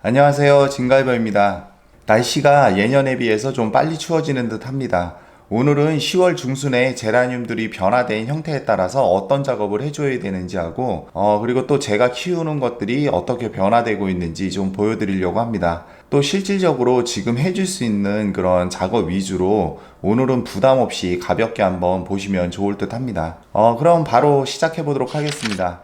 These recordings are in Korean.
안녕하세요. 진갈버입니다. 날씨가 예년에 비해서 좀 빨리 추워지는 듯 합니다. 오늘은 10월 중순에 제라늄들이 변화된 형태에 따라서 어떤 작업을 해줘야 되는지 하고, 그리고 또 제가 키우는 것들이 어떻게 변화되고 있는지 좀 보여드리려고 합니다. 또 실질적으로 지금 해줄 수 있는 그런 작업 위주로 오늘은 부담 없이 가볍게 한번 보시면 좋을 듯 합니다. 그럼 바로 시작해 보도록 하겠습니다.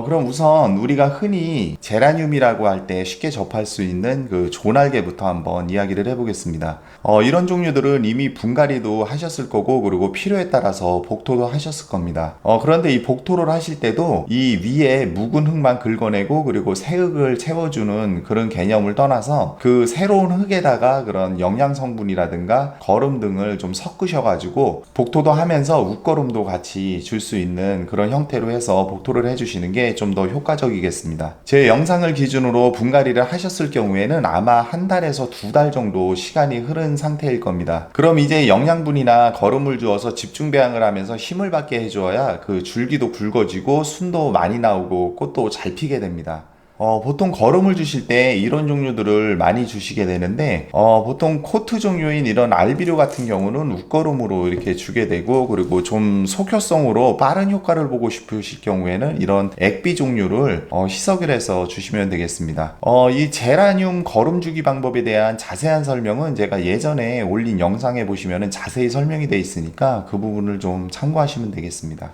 그럼 우선 우리가 흔히 제라늄이라고 할 때 쉽게 접할 수 있는 그 조날개부터 한번 이야기를 해보겠습니다. 이런 종류들은 이미 분갈이도 하셨을 거고, 그리고 필요에 따라서 복토도 하셨을 겁니다. 그런데 이 복토를 하실 때도 이 위에 묵은 흙만 긁어내고, 그리고 새 흙을 채워주는 그런 개념을 떠나서 그 새로운 흙에다가 그런 영양 성분이라든가 거름 등을 좀 섞으셔가지고 복토도 하면서 웃거름도 같이 줄 수 있는 그런 형태로 해서 복토를 해주시는 게 좀 더 효과적이겠습니다. 제 영상을 기준으로 분갈이를 하셨을 경우에는 아마 한 달에서 두 달 정도 시간이 흐른 상태일 겁니다. 그럼 이제 영양분이나 거름을 주어서 집중 배양을 하면서 힘을 받게 해주어야 그 줄기도 굵어지고 순도 많이 나오고 꽃도 잘 피게 됩니다. 보통 거름을 주실 때 이런 종류들을 많이 주시게 되는데, 보통 코트 종류인 이런 알비료 같은 경우는 웃거름으로 이렇게 주게 되고, 그리고 좀 속효성으로 빠른 효과를 보고 싶으실 경우에는 이런 액비 종류를 희석을 해서 주시면 되겠습니다. 이 제라늄 거름 주기 방법에 대한 자세한 설명은 제가 예전에 올린 영상에 보시면 자세히 설명이 되어 있으니까 그 부분을 좀 참고하시면 되겠습니다.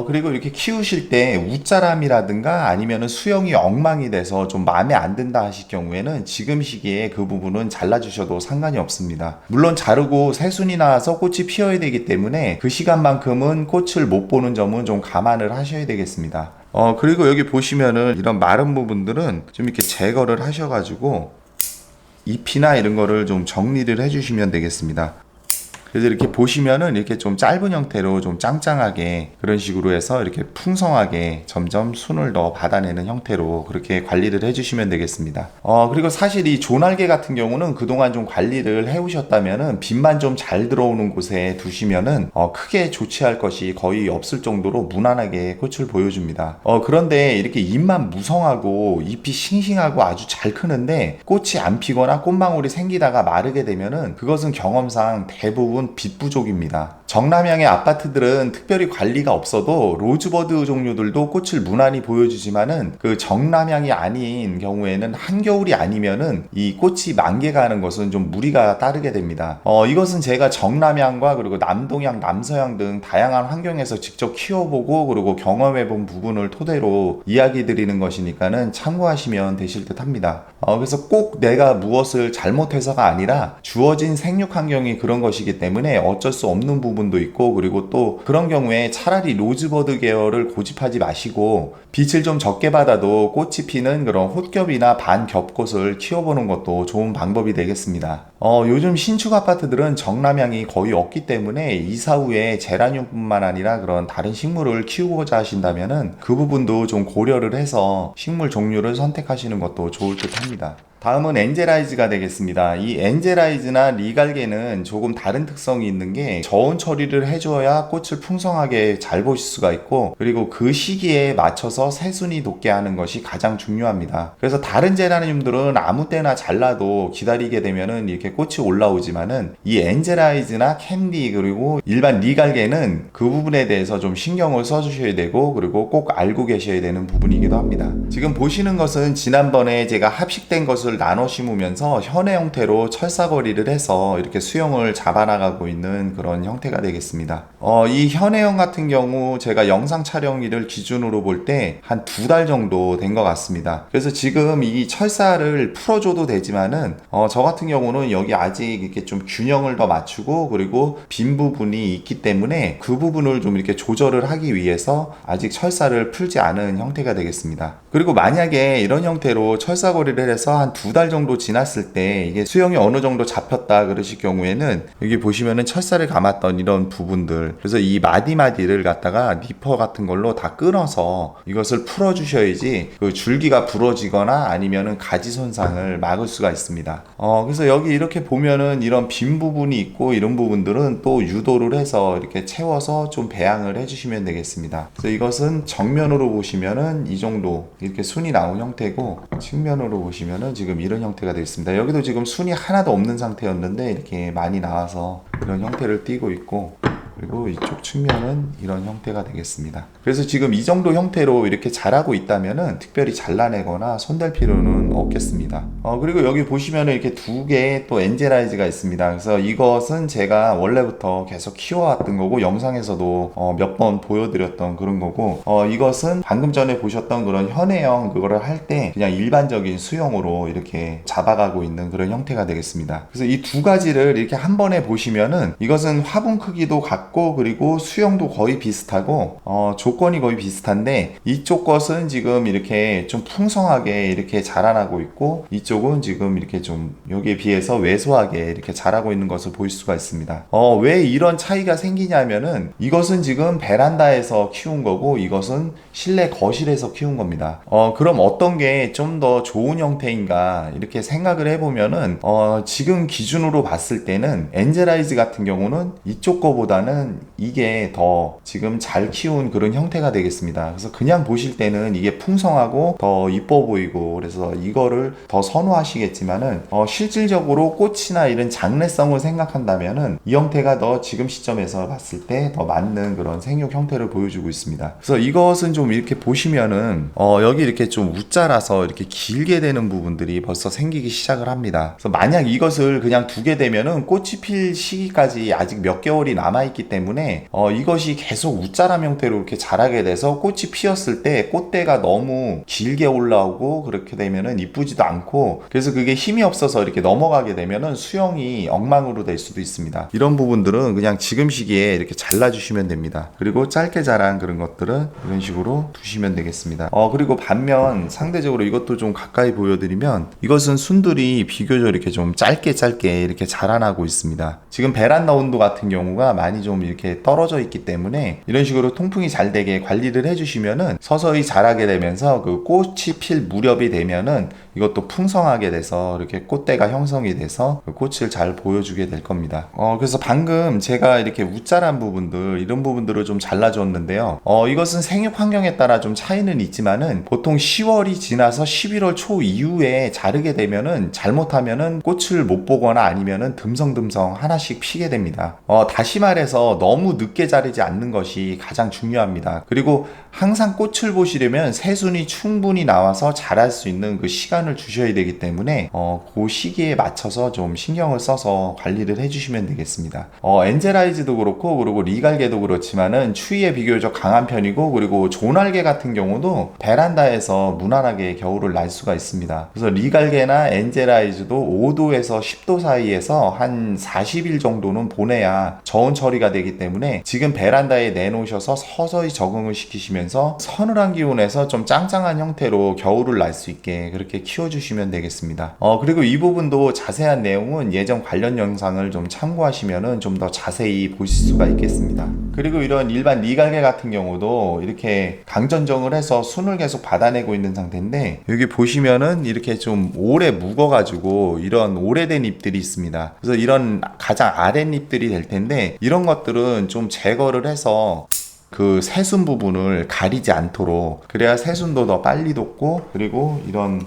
그리고 이렇게 키우실 때 웃자람이라든가 아니면은 수영이 엉망이 돼서 좀 마음에 안 든다 하실 경우에는 지금 시기에 그 부분은 잘라주셔도 상관이 없습니다. 물론 자르고 새순이 나와서 꽃이 피어야 되기 때문에 그 시간만큼은 꽃을 못 보는 점은 좀 감안을 하셔야 되겠습니다. 그리고 여기 보시면은 이런 마른 부분들은 좀 이렇게 제거를 하셔가지고 잎이나 이런 거를 좀 정리를 해주시면 되겠습니다. 그래서 이렇게 보시면은 이렇게 좀 짧은 형태로 좀 짱짱하게 그런 식으로 해서 이렇게 풍성하게 점점 순을 더 받아내는 형태로 그렇게 관리를 해주시면 되겠습니다. 그리고 사실 이 조날개 같은 경우는 그동안 좀 관리를 해오셨다면은 빛만 좀 잘 들어오는 곳에 두시면은 크게 조치할 것이 거의 없을 정도로 무난하게 꽃을 보여줍니다. 그런데 이렇게 잎만 무성하고 잎이 싱싱하고 아주 잘 크는데 꽃이 안 피거나 꽃망울이 생기다가 마르게 되면은 그것은 경험상 대부분 빛 부족입니다. 정남향의 아파트들은 특별히 관리가 없어도 로즈버드 종류들도 꽃을 무난히 보여주지만은 그 정남향이 아닌 경우에는 한겨울이 아니면은 이 꽃이 만개가 는 것은 좀 무리가 따르게 됩니다. 이것은 제가 정남향과 그리고 남동향, 남서향 등 다양한 환경에서 직접 키워보고 그리고 경험해본 부분을 토대로 이야기 드리는 것이니까는 참고하시면 되실 듯 합니다. 그래서 꼭 내가 무엇을 잘못해서가 아니라 주어진 생육 환경이 그런 것이기 때문에 어쩔 수 없는 부분도 있고, 그리고 또 그런 경우에 차라리 로즈버드 계열을 고집하지 마시고 빛을 좀 적게 받아도 꽃이 피는 그런 홑겹이나 반겹꽃을 키워보는 것도 좋은 방법이 되겠습니다. 요즘 신축 아파트들은 정남향이 거의 없기 때문에 이사 후에 제라늄뿐만 아니라 그런 다른 식물을 키우고자 하신다면은 그 부분도 좀 고려를 해서 식물 종류를 선택하시는 것도 좋을 듯 합니다. 다음은 엔젤라이즈가 되겠습니다. 이 엔젤라이즈나 리갈게는 조금 다른 특성이 있는 게 저온 처리를 해줘야 꽃을 풍성하게 잘 보실 수가 있고, 그리고 그 시기에 맞춰서 새순이 돋게 하는 것이 가장 중요합니다. 그래서 다른 제라늄들은 아무 때나 잘라도 기다리게 되면은 이렇게 꽃이 올라오지만은 이 엔젤라이즈나 캔디 그리고 일반 리갈게는 그 부분에 대해서 좀 신경을 써주셔야 되고, 그리고 꼭 알고 계셔야 되는 부분이기도 합니다. 지금 보시는 것은 지난번에 제가 합식된 것을 나눠 심으면서 현의 형태로 철사거리를 해서 이렇게 수영을 잡아나가고 있는 그런 형태가 되겠습니다. 이 현의형 같은 경우 제가 영상 촬영일을 기준으로 볼 때 한 두 달 정도 된 것 같습니다. 그래서 지금 이 철사를 풀어줘도 되지만은 저 같은 경우는 여기 아직 이렇게 좀 균형을 더 맞추고 그리고 빈 부분이 있기 때문에 그 부분을 좀 이렇게 조절을 하기 위해서 아직 철사를 풀지 않은 형태가 되겠습니다. 그리고 만약에 이런 형태로 철사거리를 해서 한 두 달 정도 지났을 때 이게 수영이 어느 정도 잡혔다 그러실 경우에는 여기 보시면은 철사를 감았던 이런 부분들, 그래서 이 마디마디를 갖다가 니퍼 같은 걸로 다 끊어서 이것을 풀어 주셔야지 그 줄기가 부러지거나 아니면은 가지 손상을 막을 수가 있습니다. 그래서 여기 이렇게 보면은 이런 빈 부분이 있고 이런 부분들은 또 유도를 해서 이렇게 채워서 좀 배양을 해주시면 되겠습니다. 그래서 이것은 정면으로 보시면은 이 정도 이렇게 순이 나온 형태고, 측면으로 보시면은 지금 이런 형태가 되어 있습니다. 여기도 지금 순이 하나도 없는 상태였는데 이렇게 많이 나와서 이런 형태를 띠고 있고, 그리고 이쪽 측면은 이런 형태가 되겠습니다. 그래서 지금 이 정도 형태로 이렇게 자라고 있다면은 특별히 잘라내거나 손댈 필요는 없겠습니다. 그리고 여기 보시면은 이렇게 두 개의 또 엔젤아이즈가 있습니다. 그래서 이것은 제가 원래부터 계속 키워왔던 거고, 영상에서도 몇 번 보여드렸던 그런 거고, 이것은 방금 전에 보셨던 그런 현해형 그거를 할 때 그냥 일반적인 수영으로 이렇게 잡아가고 있는 그런 형태가 되겠습니다. 그래서 이 두 가지를 이렇게 한 번에 보시면은 이것은 화분 크기도 같고, 그리고 수영도 거의 비슷하고, 조건이 거의 비슷한데, 이쪽 것은 지금 이렇게 좀 풍성하게 이렇게 자라나고 있고, 이쪽은 지금 이렇게 좀 여기에 비해서 왜소하게 이렇게 자라고 있는 것을 볼 수가 있습니다. 왜 이런 차이가 생기냐면은 이것은 지금 베란다에서 키운 거고, 이것은 실내 거실에서 키운 겁니다. 그럼 어떤 게 좀 더 좋은 형태인가 이렇게 생각을 해보면은 지금 기준으로 봤을 때는 엔젤아이즈 같은 경우는 이쪽 거보다는 이게 더 지금 잘 키운 그런 형태가 되겠습니다. 그래서 그냥 보실 때는 이게 풍성하고 더 이뻐 보이고, 그래서 이거를 더 선호하시겠지만은 실질적으로 꽃이나 이런 장래성을 생각한다면은 이 형태가 더 지금 시점에서 봤을 때 더 맞는 그런 생육 형태를 보여주고 있습니다. 그래서 이것은 좀 이렇게 보시면은 여기 이렇게 좀 웃자라서 이렇게 길게 되는 부분들이 벌써 생기기 시작을 합니다. 그래서 만약 이것을 그냥 두게 되면은 꽃이 필 시기까지 아직 몇 개월이 남아있기 때문에 이것이 계속 웃자람 형태로 이렇게 자라게 돼서 꽃이 피었을 때 꽃대가 너무 길게 올라오고, 그렇게 되면은 이쁘지도 않고, 그래서 그게 힘이 없어서 이렇게 넘어가게 되면은 수영이 엉망으로 될 수도 있습니다. 이런 부분들은 그냥 지금 시기에 이렇게 잘라주시면 됩니다. 그리고 짧게 자란 그런 것들은 이런 식으로 두시면 되겠습니다. 그리고 반면 상대적으로 이것도 좀 가까이 보여드리면, 이것은 순들이 비교적 이렇게 좀 짧게 이렇게 자라나고 있습니다. 지금 베란다 온도 같은 경우가 많이 좀 이렇게 떨어져 있기 때문에 이런 식으로 통풍이 잘 되게 관리를 해주시면은 서서히 자라게 되면서 그 꽃이 필 무렵이 되면은 이것도 풍성하게 돼서 이렇게 꽃대가 형성이 돼서 그 꽃을 잘 보여주게 될 겁니다. 그래서 방금 제가 이렇게 웃자란 부분들, 이런 부분들을 좀 잘라줬는데요. 이것은 생육 환경에 따라 좀 차이는 있지만은 보통 10월이 지나서 11월 초 이후에 자르게 되면은 잘못하면은 꽃을 못 보거나 아니면은 듬성듬성 하나씩 피게 됩니다. 다시 말해서 너무 늦게 자르지 않는 것이 가장 중요합니다. 그리고 항상 꽃을 보시려면 새순이 충분히 나와서 자랄 수 있는 그 시간을 주셔야 되기 때문에 그 시기에 맞춰서 좀 신경을 써서 관리를 해주시면 되겠습니다. 엔젤아이즈도 그렇고, 그리고 리갈게도 그렇지만은 추위에 비교적 강한 편이고, 그리고 조날개 같은 경우도 베란다에서 무난하게 겨울을 날 수가 있습니다. 그래서 리갈게나 엔젤아이즈도 5도에서 10도 사이에서 한 40일 정도는 보내야 저온 처리가 되기 때문에 지금 베란다에 내놓으셔서 서서히 적응을 시키시면서 서늘한 기온에서 좀 짱짱한 형태로 겨울을 날 수 있게 그렇게 키워주시면 되겠습니다. 그리고 이 부분도 자세한 내용은 예전 관련 영상을 좀 참고하시면은 좀 더 자세히 보실 수가 있겠습니다. 그리고 이런 일반 리갈게 같은 경우도 이렇게 강전정을 해서 순을 계속 받아내고 있는 상태인데, 여기 보시면은 이렇게 좀 오래 묵어가지고 이런 오래된 잎들이 있습니다. 그래서 이런 가장 아랫잎들이 될 텐데, 이런 것들은 좀 제거를 해서 그 새순 부분을 가리지 않도록, 그래야 새순도 더 빨리 돋고, 그리고 이런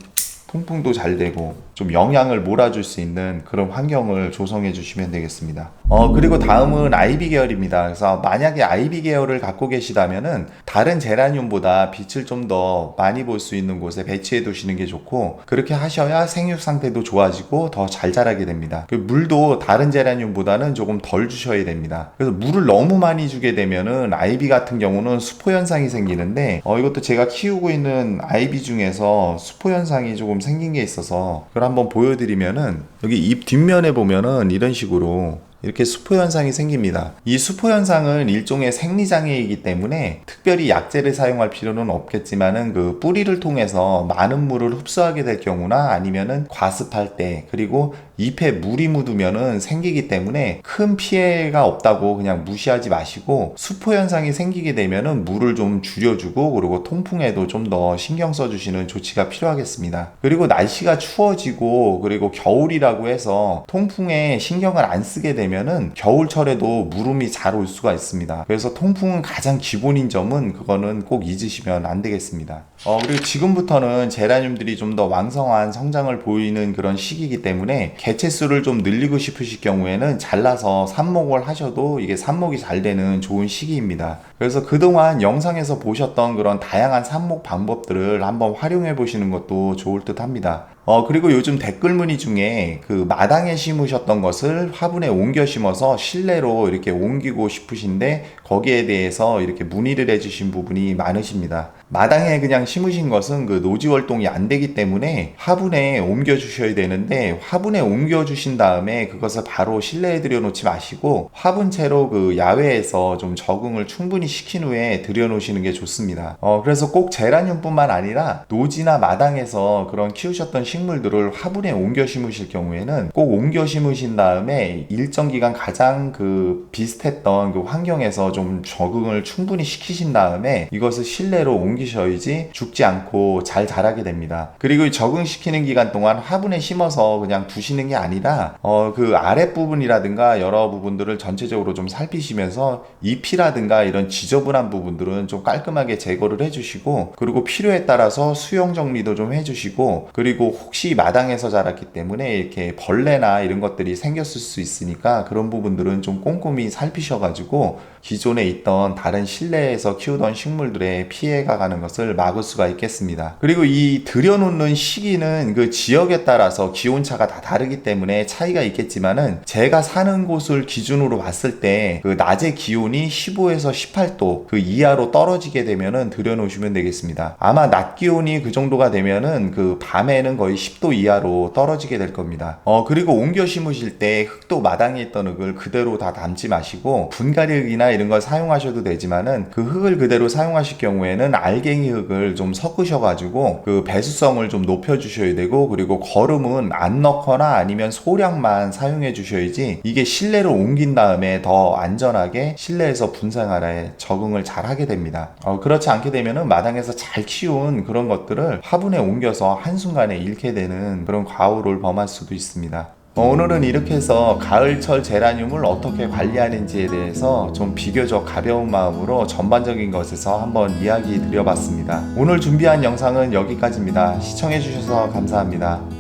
통풍도 잘 되고 좀 영양을 몰아줄 수 있는 그런 환경을 조성해 주시면 되겠습니다. 그리고 다음은 아이비 계열입니다. 그래서 만약에 아이비 계열을 갖고 계시다면은 다른 제라늄보다 빛을 좀 더 많이 볼 수 있는 곳에 배치해 두시는 게 좋고, 그렇게 하셔야 생육 상태도 좋아지고 더 잘 자라게 됩니다. 물도 다른 제라늄보다는 조금 덜 주셔야 됩니다. 그래서 물을 너무 많이 주게 되면은 아이비 같은 경우는 수포 현상이 생기는데, 이것도 제가 키우고 있는 아이비 중에서 수포 현상이 조금 생긴 게 있어서 그걸 한번 보여드리면은, 여기 잎 뒷면에 보면은 이런 식으로 이렇게 수포 현상이 생깁니다. 이 수포 현상은 일종의 생리장애이기 때문에 특별히 약제를 사용할 필요는 없겠지만은 그 뿌리를 통해서 많은 물을 흡수하게 될 경우나 아니면은 과습할 때, 그리고 잎에 물이 묻으면은 생기기 때문에 큰 피해가 없다고 그냥 무시하지 마시고, 수포 현상이 생기게 되면은 물을 좀 줄여주고, 그리고 통풍에도 좀 더 신경 써주시는 조치가 필요하겠습니다. 그리고 날씨가 추워지고 그리고 겨울이라고 해서 통풍에 신경을 안 쓰게 되면은 겨울철에도 무름이 잘 올 수가 있습니다. 그래서 통풍은 가장 기본인 점은 그거는 꼭 잊으시면 안 되겠습니다. 그리고 지금부터는 제라늄들이 좀 더 왕성한 성장을 보이는 그런 시기이기 때문에 개체수를 좀 늘리고 싶으실 경우에는 잘라서 삽목을 하셔도 이게 삽목이 잘 되는 좋은 시기입니다. 그래서 그동안 영상에서 보셨던 그런 다양한 삽목 방법들을 한번 활용해 보시는 것도 좋을 듯 합니다. 그리고 요즘 댓글 문의 중에 그 마당에 심으셨던 것을 화분에 옮겨 심어서 실내로 이렇게 옮기고 싶으신데 거기에 대해서 이렇게 문의를 해주신 부분이 많으십니다. 마당에 그냥 심으신 것은 그 노지 활동이 안 되기 때문에 화분에 옮겨 주셔야 되는데, 화분에 옮겨 주신 다음에 그것을 바로 실내에 들여놓지 마시고 화분채로 그 야외에서 좀 적응을 충분히 시킨 후에 들여놓으시는 게 좋습니다. 그래서 꼭 제라늄뿐만 아니라 노지나 마당에서 그런 키우셨던 식물들을 화분에 옮겨 심으실 경우에는 꼭 옮겨 심으신 다음에 일정 기간 가장 그 비슷했던 그 환경에서 좀 적응을 충분히 시키신 다음에 이것을 실내로 옮기셔야지 죽지 않고 잘 자라게 됩니다. 그리고 적응시키는 기간 동안 화분에 심어서 그냥 두시는 게 아니라 그 아랫부분이라든가 여러 부분들을 전체적으로 좀 살피시면서 잎이라든가 이런 지저분한 부분들은 좀 깔끔하게 제거를 해주시고, 그리고 필요에 따라서 수영 정리도 좀 해주시고, 그리고 혹시 마당에서 자랐기 때문에 이렇게 벌레나 이런 것들이 생겼을 수 있으니까 그런 부분들은 좀 꼼꼼히 살피셔가지고 기존에 있던 다른 실내에서 키우던 식물들의 피해가 가는 것을 막을 수가 있겠습니다. 그리고 이 들여놓는 시기는 그 지역에 따라서 기온차가 다 다르기 때문에 차이가 있겠지만은, 제가 사는 곳을 기준으로 봤을 때 그 낮의 기온이 15에서 18도 그 이하로 떨어지게 되면은 들여놓으시면 되겠습니다. 아마 낮 기온이 그 정도가 되면은 그 밤에는 거의 10도 이하로 떨어지게 될 겁니다. 그리고 옮겨 심으실 때 흙도 마당에 있던 흙을 그대로 다 담지 마시고 분갈이 흙이나 이런 걸 사용하셔도 되지만은, 그 흙을 그대로 사용하실 경우에는 알갱이 흙을 좀 섞으셔가지고 그 배수성을 좀 높여주셔야 되고, 그리고 거름은 안 넣거나 아니면 소량만 사용해 주셔야지 이게 실내로 옮긴 다음에 더 안전하게 실내에서 분생활에 적응을 잘 하게 됩니다. 그렇지 않게 되면은 마당에서 잘 키운 그런 것들을 화분에 옮겨서 한순간에 잃게 되는 그런 과오를 범할 수도 있습니다. 오늘은 이렇게 해서 가을철 제라늄을 어떻게 관리하는지에 대해서 좀 비교적 가벼운 마음으로 전반적인 것에서 한번 이야기 드려봤습니다. 오늘 준비한 영상은 여기까지입니다. 시청해주셔서 감사합니다.